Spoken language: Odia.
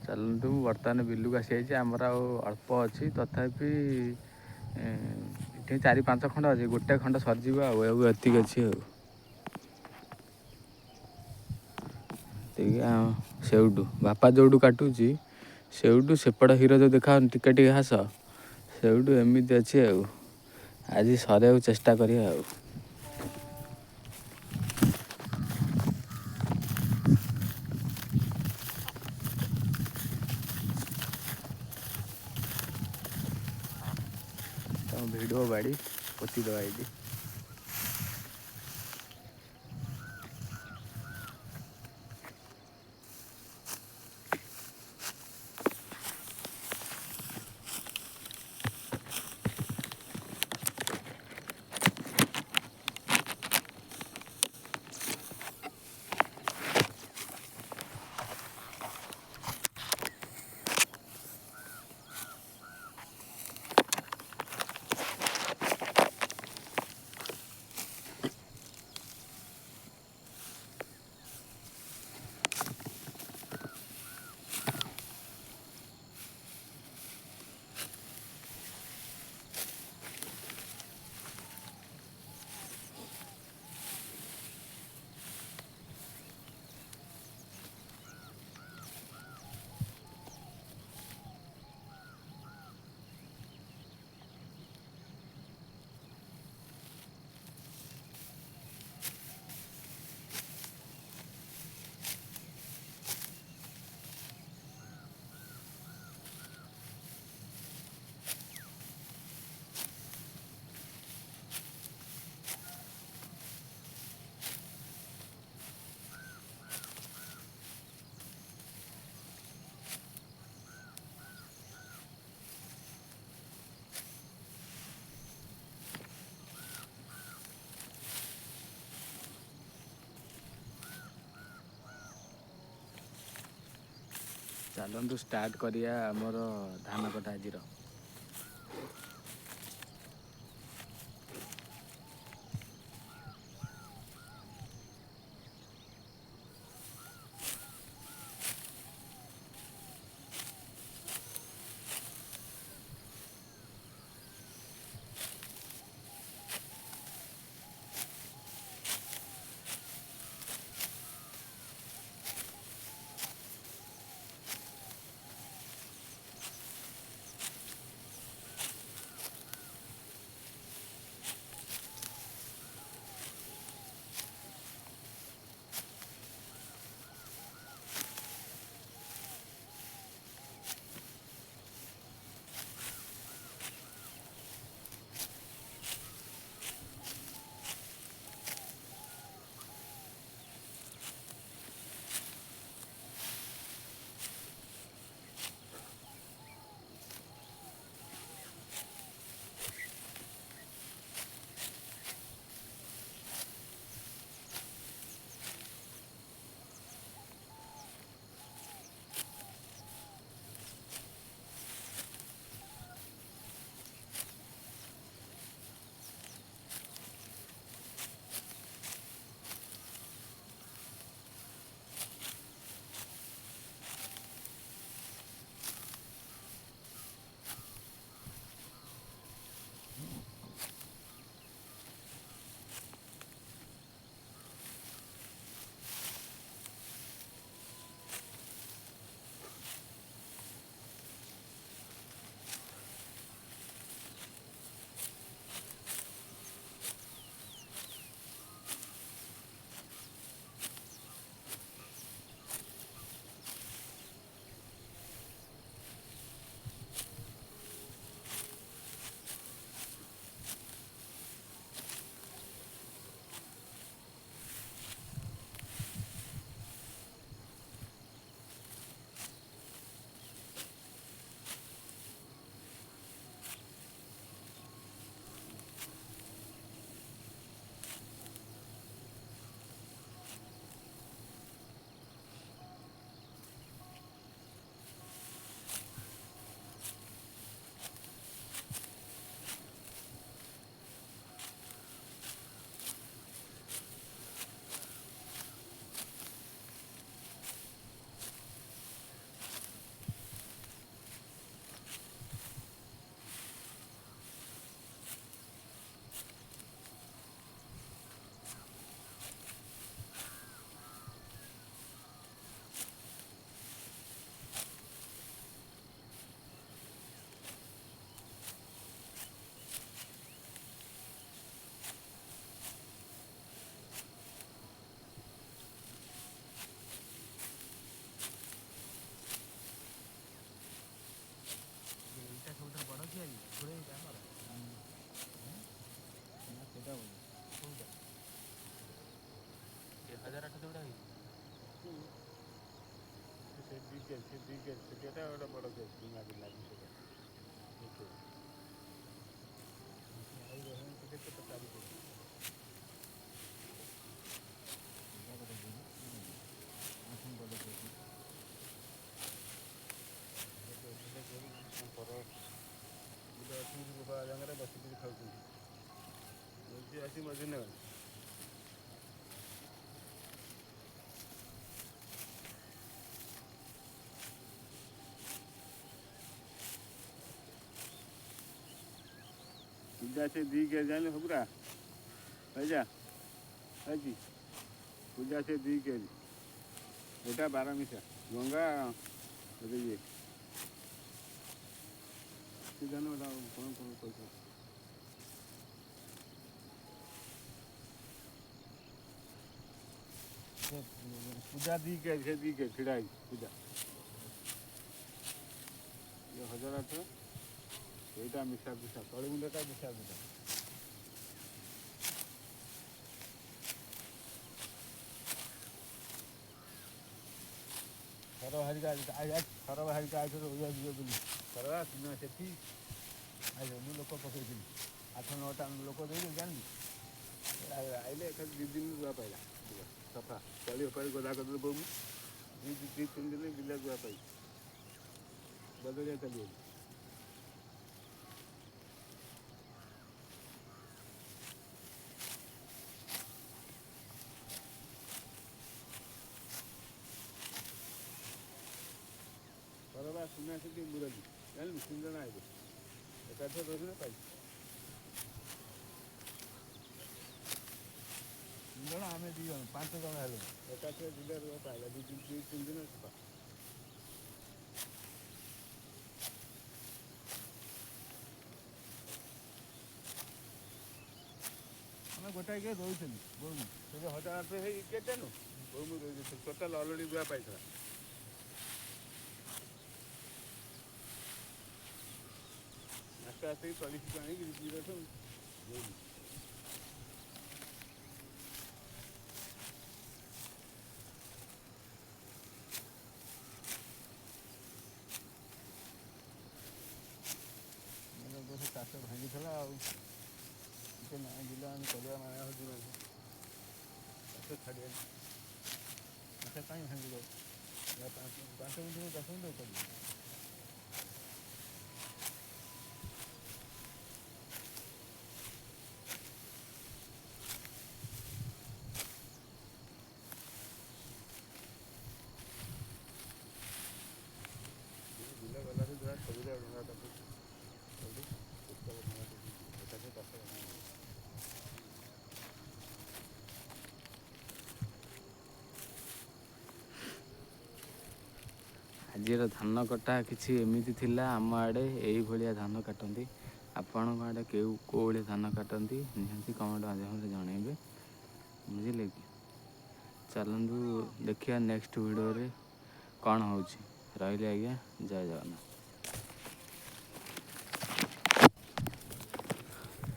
ଚାଲନ୍ତୁ ବର୍ତ୍ତମାନ ବିଲକୁ ଆସିଯାଇଛି। ଆମର ଆଉ ଅଳ୍ପ ଅଛି, ତଥାପି ଏଠି 4-5 ଖଣ୍ଡ ଅଛି, ଗୋଟେ ଖଣ୍ଡ ସରିଯିବ ଆଉ ଏତିକି ଅଛି ଆଉ। ସେଇଠୁ ବାପା ଯୋଉଠୁ କାଟୁଛି ସେଇଠୁ ସେପଟ ହିର ଯେଉଁ ଦେଖାଉନି ଟିକେ ଟିକେ ଘାସ, ସେଇଠୁ ଏମିତି ଅଛି ଆଉ। ଆଜି ସରେଇବାକୁ ଚେଷ୍ଟା କରିବା ଆଉ। ତମ ଭିଡ଼ିଓ ବାଡ଼ି ପୋତି ଦେବା ଏଇଠି। ଚାଲନ୍ତୁ ଷ୍ଟାର୍ଟ କରିବା ଆମର ଧାନ କଟା ଆଜିର। କେଜି ସେ 2 କେଜି ଛୋଟିଆଟା ଗୋଟେ ବଡ଼ କେଜି ଲାଗି ସେଇଟା 2 କେଜି ଆଉ ରହିବ କେତେ 4 କେଜି ଗୋଟେ କେଜି ବଡ଼ କେଜି ପର ଗୋଟେ ଅଛନ୍ତି ଲୋକ ଜାଗାରେ ବସିକିରି ଖାଉଛନ୍ତି ମଝି ଆସି ମଝି ନେବେ ପୂଜା ସେ 2 କେଜି ଜାଣିଲେ ହବୁରା ଭାଇଜା ଖାଇଛି ପୂଜା ସେ 2 କେଜି ଏଇଟା 12 ମିଶା ଗଙ୍ଗା ଇଏ ସେ ଜାଣିବ କ'ଣ ପଇସା ପୂଜା 2 କେଜି ସେ 2 କେଜି ଛିଡ଼ା ହେଇଛି ପୂଜା 1008 ଏଇଟା ମିଶା ପିଶା ତଳି ମୁଣ୍ଡଟା ମିଶା ପିଶା ସର ବାହାରିକା ସର ବାହାରିକା ଆଇଥିଲୁ ଯିବେ ବୋଲି ସର ତୁମେ ସେଠି ଆଇଲେ ମୁଁ ଲୋକ ପକେଇଥିଲି 8-9ଟା ଲୋକ ଦେଇଥିଲି ଜାଣିଲି ଆଇଲେ ଏକାଠି 2 ଦିନ ଗୁଆ ପାଇଲା ସଫା ତଳି ଉପାଡ଼ି ଗଦା କରିଦେଲେ ବୋଉ 2-3 ଦିନ ବିଲ ଗୁଆ ପାଇ ବଦଳିଆ ଚାଲିଗଲି ସର ତୁମେ ସେଠି ବୁଲଲି ଜାଣିଲୁ 3 ଜଣ ଆଇଲେ ଏକାଠି ଧରିଲେ ପାଇଛି 3 ଜଣ ଆମେ 2 ଜଣ 5 ଜଣ ହେଲୁ ଏକାଠି ବିଲ ରୁଆ ପାଇଲା 2-3 ଦିନ ସଫା ଆମେ ଗୋଟାଏ କିଏ ଦଉଥିଲି ବୋଉ ସେ 1008 ହେଇ କେତେ ନୁ ବୋଉ ମୁଁ ଦେଇଥିଲି ଟୋଟାଲ ଅଲରେଡ଼ି ଗୁଆ ପାଇଥିଲା ଆସ୍ତେ ଆସ୍ତେ ତଳିକି ଆଣିକି ବିକିରଠୁ ଦେଇଲି ସେ ଚାଷ ଭାଙ୍ଗିଥିଲା ଆଉ ଟିକେ ବିଲ ଆମେ କରିବା ମାନେ ହେଉଛି ଚାଷ ଛାଡ଼ିବାନି ଚାଷ କାହିଁ ଭାଙ୍ଗିବ 5 ମିନିଟ୍ 10 ମିନିଟ୍ କରିବ ବିଲ ଗଲାଠୁ ଯାହା ସବୁରେ ଡଙ୍ଗା କାଟୁ ଏକାଠି ଚାଷ ଆଜିର ଧାନ କଟା କିଛି ଏମିତି ଥିଲା ଆମ ଆଡ଼େ ଏଇଭଳିଆ ଧାନ କାଟନ୍ତି ଆପଣଙ୍କ ଆଡ଼େ କେଉଁ ଭଳିଆ ଧାନ କାଟନ୍ତି ନିହାତି କମେଣ୍ଟ ମାଧ୍ୟମରେ ଜଣାଇବେ ବୁଝିଲେ କି ଚାଲନ୍ତୁ ଦେଖିବା ନେକ୍ସଟ ଭିଡ଼ିଓରେ କ'ଣ ହେଉଛି ରହିଲି ଆଜ୍ଞା ଜୟ ଜଗନ୍ନାଥ।